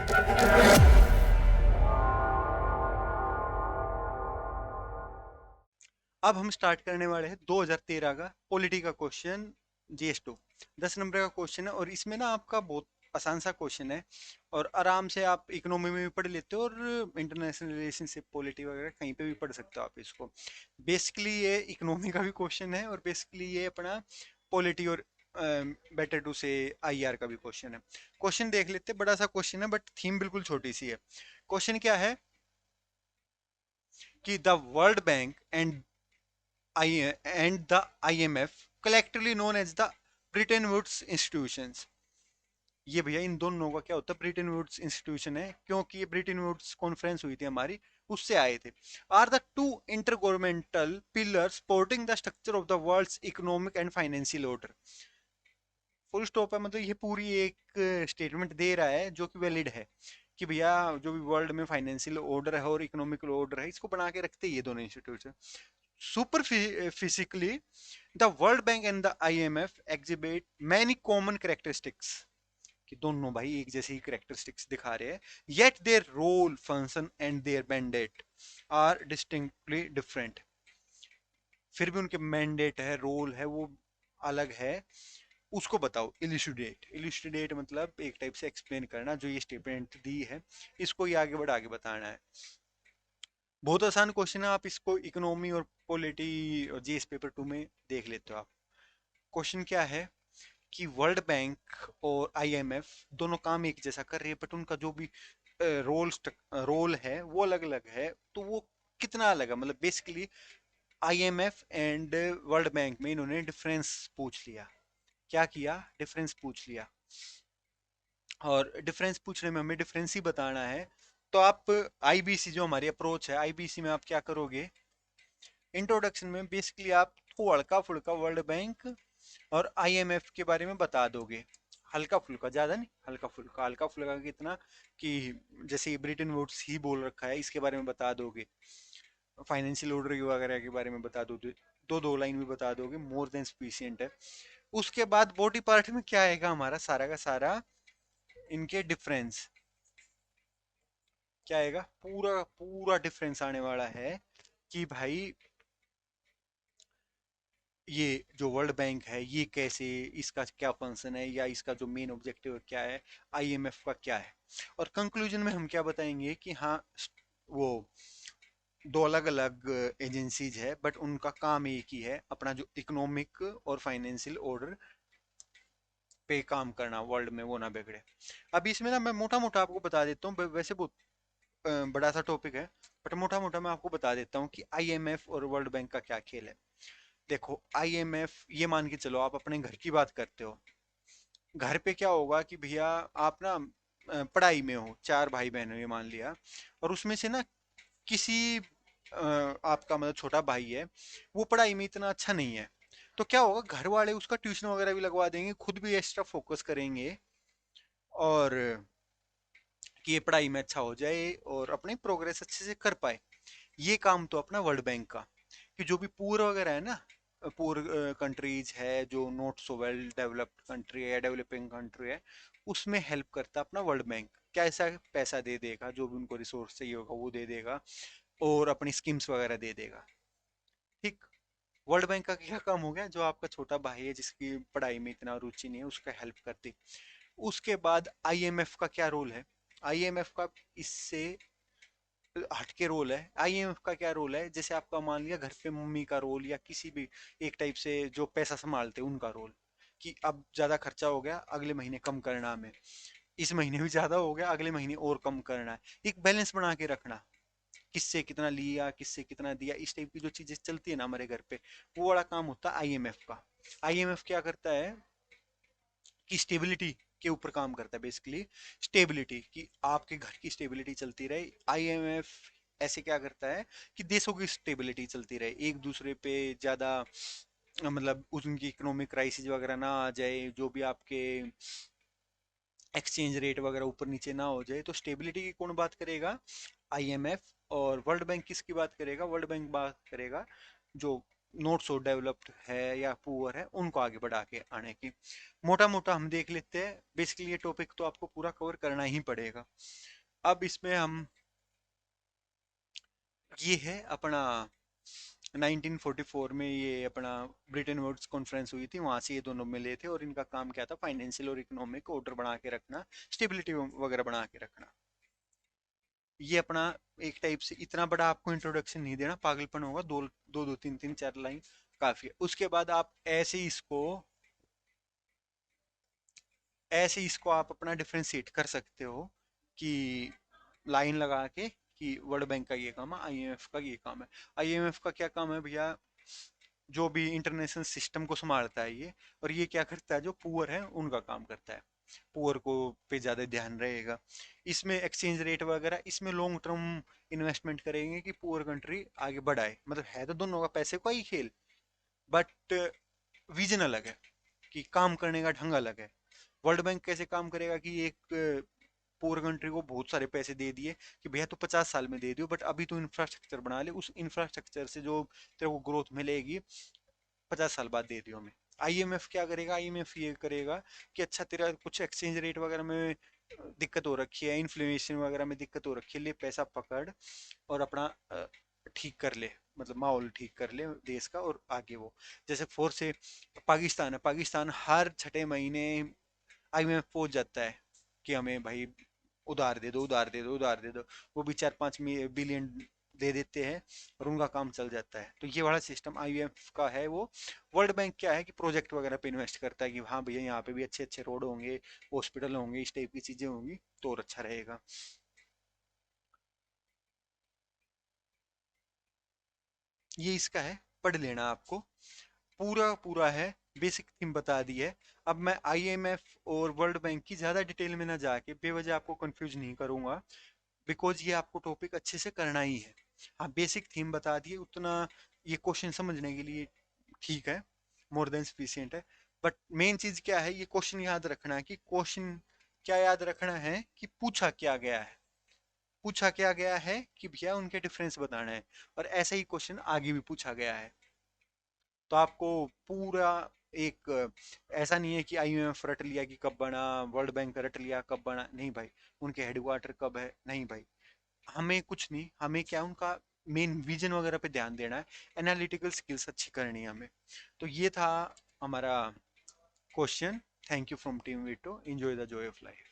अब हम स्टार्ट करने वाले हैं 2013 का पॉलिटी का क्वेश्चन, जीएस2। 10 नंबर का क्वेश्चन है और इसमें ना आपका बहुत आसान सा क्वेश्चन है और आराम से आप इकोनॉमी में भी पढ़ लेते हो और इंटरनेशनल रिलेशनशिप पॉलिटी वगैरह कहीं पे भी पढ़ सकते हो आप इसको। बेसिकली ये इकोनॉमी का भी क्वेश्चन है और बेसिकली ये अपना पॉलिटी और बेटर टू से आईआर का भी क्वेश्चन है। क्वेश्चन देख लेते हैं, बड़ा सा क्वेश्चन है बट थीम बिल्कुल छोटी सी है। क्वेश्चन क्या है कि the world bank and the IMF, collectively known as the Bretton Woods institutions। ये भैया इन दोनों का क्या होता है, ब्रिटेन वुड्स इंस्टीट्यूशन है क्योंकि ये ब्रिटेन वुड्स कॉन्फ्रेंस हुई थी हमारी, उससे आए थे। Are the two intergovernmental pillar supporting the structure of the world's economic and financial order. Full stop है, मतलब ये पूरी एक स्टेटमेंट दे रहा है जो कि वैलिड है कि भैया जो भी वर्ल्ड में फाइनेंशियल ऑर्डर है और इकोनॉमिकल ऑर्डर है इसको बना के रखते हैं ये दोनों institute. Superficially, the World Bank and the IMF exhibit many common characteristics कि दोनों भाई एक जैसे ही characteristics दिखा रहे हैं, yet their role, function and their mandate are distinctly different। फिर भी उनके mandate है, role है, वो अलग है। उसको बताओ, इलिस्ट्रेट मतलब एक टाइप से एक्सप्लेन करना, जो ये स्टेटमेंट दी है इसको ही आगे बढ़ा के बताना है। बहुत आसान क्वेश्चन है, आप इसको इकोनॉमी और पॉलिटी और जीएस पेपर 2 में देख लेते हो आप। क्वेश्चन क्या है कि वर्ल्ड बैंक और आईएमएफ दोनों काम एक जैसा कर रही है बट उनका जो भी रोल रोल है वो अलग अलग है। तो वो कितना अलग है, मतलब basically IMF and world bank में इन्होंने डिफरेंस पूछ लिया। क्या किया, डिफरेंस पूछ लिया। और डिफरेंस पूछने में हमें डिफरेंस ही बताना है। तो आप आईबीसी जो हमारी अप्रोच है, आईबीसी में आप क्या करोगे, इंट्रोडक्शन में बेसिकली आप थोड़ा हल्का फुल्का वर्ल्ड बैंक और आईएमएफ के बारे में बता दोगे। हल्का फुल्का, ज्यादा नहीं, हल्का फुल्का। हल्का फुल्का कितना कि जैसे ब्रिटेन वुड्स ही बोल रखा है इसके बारे में बता दोगे, फाइनेंशियल ऑर्डर वगैरह के बारे में बता दोगे, दो दो लाइन भी बता दोगे, मोर देन सफिशिएंट है। उसके बाद बॉडी पार्ट में क्या आएगा हमारा सारा का सारा, इनके डिफरेंस क्या आएगा, पूरा पूरा डिफरेंस आने वाला है कि भाई ये जो वर्ल्ड बैंक है ये कैसे, इसका क्या फंक्शन है या इसका जो मेन ऑब्जेक्टिव क्या है, आईएमएफ का क्या है। और कंक्लूजन में हम क्या बताएंगे कि हाँ वो दो अलग अलग एजेंसीज है बट उनका काम एक ही है, अपना जो इकोनॉमिक और फाइनेंशियल ऑर्डर पे काम करना वर्ल्ड में, वो ना बिगड़े। अभी इसमें ना मैं मोटा मोटा आपको बता देता हूँ, वैसे बहुत बड़ा सा टॉपिक है बट मोटा मोटा मैं आपको बता देता हूँ कि आईएमएफ और वर्ल्ड बैंक का क्या खेल है। देखो आईएमएफ, ये मान के चलो आप अपने घर की बात करते हो, घर पे क्या होगा कि भैया आप ना पढ़ाई में हो, चार भाई बहन हो ये मान लिया, और उसमें से ना किसी आपका मतलब छोटा भाई है, वो पढ़ाई में इतना अच्छा नहीं है। तो क्या होगा, घर वाले उसका ट्यूशन वगैरह भी लगवा देंगे, खुद भी एक्स्ट्रा फोकस करेंगे और कि ये पढ़ाई में अच्छा हो जाए और अपनी प्रोग्रेस अच्छे से कर पाए। ये काम तो अपना वर्ल्ड बैंक का, कि जो भी पुअर वगैरह है ना, पुअर कंट्रीज है जो not so well developed country है या डेवलपिंग कंट्री है, उसमें हेल्प करता है अपना वर्ल्ड बैंक। कैसा, पैसा दे देगा, जो भी उनको रिसोर्स चाहिए होगा वो दे देगा और अपनी स्कीम्स वगैरह दे देगा। ठीक। वर्ल्ड बैंक का क्या काम हो गया, जो आपका छोटा भाई है जिसकी पढ़ाई में इतना रुचि नहीं है उसका हेल्प करती। उसके बाद आईएमएफ का क्या रोल है, आईएमएफ का इससे हटके रोल है। आईएमएफ का क्या रोल है, जैसे आपका मान लिया घर पे मम्मी का रोल या किसी भी एक टाइप से जो पैसा संभालते हैं उनका रोल, कि अब ज्यादा खर्चा हो गया अगले महीने कम करना हमें, इस महीने भी ज्यादा हो गया अगले महीने और कम करना है, एक बैलेंस बना के रखना, किससे कितना लिया किससे कितना दिया, इस टाइप की जो चीजें चलती है ना हमारे घर पे, वो बड़ा काम होता है आईएमएफ का। आईएमएफ क्या करता है कि स्टेबिलिटी के ऊपर काम करता है, बेसिकली स्टेबिलिटी, कि आपके घर की स्टेबिलिटी चलती रहे। आईएमएफ ऐसे क्या करता है कि देशों की स्टेबिलिटी चलती रहे, एक दूसरे पे ज्यादा मतलब उनकी इकोनॉमिक क्राइसिस वगैरह ना आ जाए, जो भी आपके एक्सचेंज रेट वगैरह ऊपर नीचे ना हो जाए। तो स्टेबिलिटी की कौन बात करेगा, आईएमएफ। और वर्ल्ड बैंक किसकी बात करेगा, वर्ल्ड बैंक बात करेगा जो नॉट सो डेवलप्ड है या पुअर है, उनको आगे बढ़ा के आने की। मोटा मोटा हम देख लेते हैं, बेसिकली ये टॉपिक तो आपको पूरा कवर करना ही पड़ेगा। अब इसमें हम, ये है अपना 1944 में ये अपना ब्रिटेन वुड्स कॉन्फ्रेंस हुई थी, वहां से ये दोनों मिले थे और इनका काम क्या था, फाइनेंशियल और इकोनॉमिक ऑर्डर बना के रखना, स्टेबिलिटी वगैरह बना के रखना। ये अपना एक टाइप से, इतना बड़ा आपको इंट्रोडक्शन नहीं देना, पागलपन होगा, दो दो दो तीन तीन चार लाइन काफी है। उसके बाद आप ऐसे इसको आप अपना डिफरेंशिएट कर सकते हो कि लाइन लगा के कि वर्ल्ड बैंक का ये काम है, आईएमएफ का ये काम है। आईएमएफ का क्या काम है भैया, जो भी इंटरनेशनल सिस्टम को संभालता है ये, और ये क्या करता है, जो पुअर है उनका काम करता है, पुअर को पे ज्यादा ध्यान रहेगा। इसमें एक्सचेंज रेट वगैरह, इसमें लॉन्ग टर्म इन्वेस्टमेंट करेंगे कि पुअर कंट्री आगे बढ़ाए, मतलब है तो दोनों का पैसे का ही खेल, बट विजन अलग है, कि काम करने का ढंग अलग है। वर्ल्ड बैंक कैसे काम करेगा कि एक पुअर कंट्री को बहुत सारे पैसे दे दिए कि भैया तू 50 साल में दे दियो, बट अभी तू इंफ्रास्ट्रक्चर बना ले, उस इंफ्रास्ट्रक्चर से जो तेरे को ग्रोथ मिलेगी 50 साल बाद दे दियो हमें। आईएमएफ क्या करेगा, आईएमएफ ये करेगा कि अच्छा तेरा कुछ एक्सचेंज रेट वगैरह में दिक्कत हो रखी है, इन्फ्लेशन वगैरह में दिक्कत हो रखी है, ले पैसा पकड़ और अपना ठीक कर ले, मतलब माहौल ठीक कर ले देश का, और आगे वो, जैसे फोर से पाकिस्तान है, पाकिस्तान हर छठे महीने आईएमएफ पहुंच जाता है कि हमें भाई उधार दे दो, उधार दे दो, उधार दे दो। वो भी 4-5 बिलियन दे देते हैं और उनका काम चल जाता है। तो ये वाला सिस्टम आईएमएफ का है वो। वर्ल्ड बैंक क्या है कि प्रोजेक्ट वगैरह पे इन्वेस्ट करता है कि हाँ भैया यहाँ पे भी अच्छे अच्छे रोड होंगे, हॉस्पिटल होंगे, इस टाइप की चीजें होंगी तो और अच्छा रहेगा। ये इसका है, पढ़ लेना आपको, पूरा पूरा है, बेसिक थीम बता दी है। अब मैं आईएमएफ और वर्ल्ड बैंक की ज्यादा डिटेल में ना जाके बेवजह आपको कंफ्यूज नहीं करूंगा, बिकॉज ये आपको टॉपिक अच्छे से करना ही है। हाँ, बेसिक थीम बता दिए उतना, ये क्वेश्चन समझने के लिए ठीक है, मोर देन सफिशिएंट है। बट मेन चीज क्या है, ये क्वेश्चन याद रखना है कि क्वेश्चन क्या याद रखना है कि पूछा क्या गया है, पूछा क्या गया है कि भैया उनके डिफरेंस बताना है, और ऐसा ही क्वेश्चन आगे भी पूछा गया है। तो आपको पूरा एक, ऐसा नहीं है कि आईएमएफ रट लिया कि कब बना, वर्ल्ड बैंक रट लिया कब बना, नहीं भाई, उनके हेडक्वार्टर कब है, नहीं भाई, हमें कुछ नहीं, हमें क्या उनका मेन विजन वगैरह पे ध्यान देना है, एनालिटिकल स्किल्स अच्छी करनी है हमें। तो ये था हमारा question. Thank you from team veto, enjoy the Joy of life.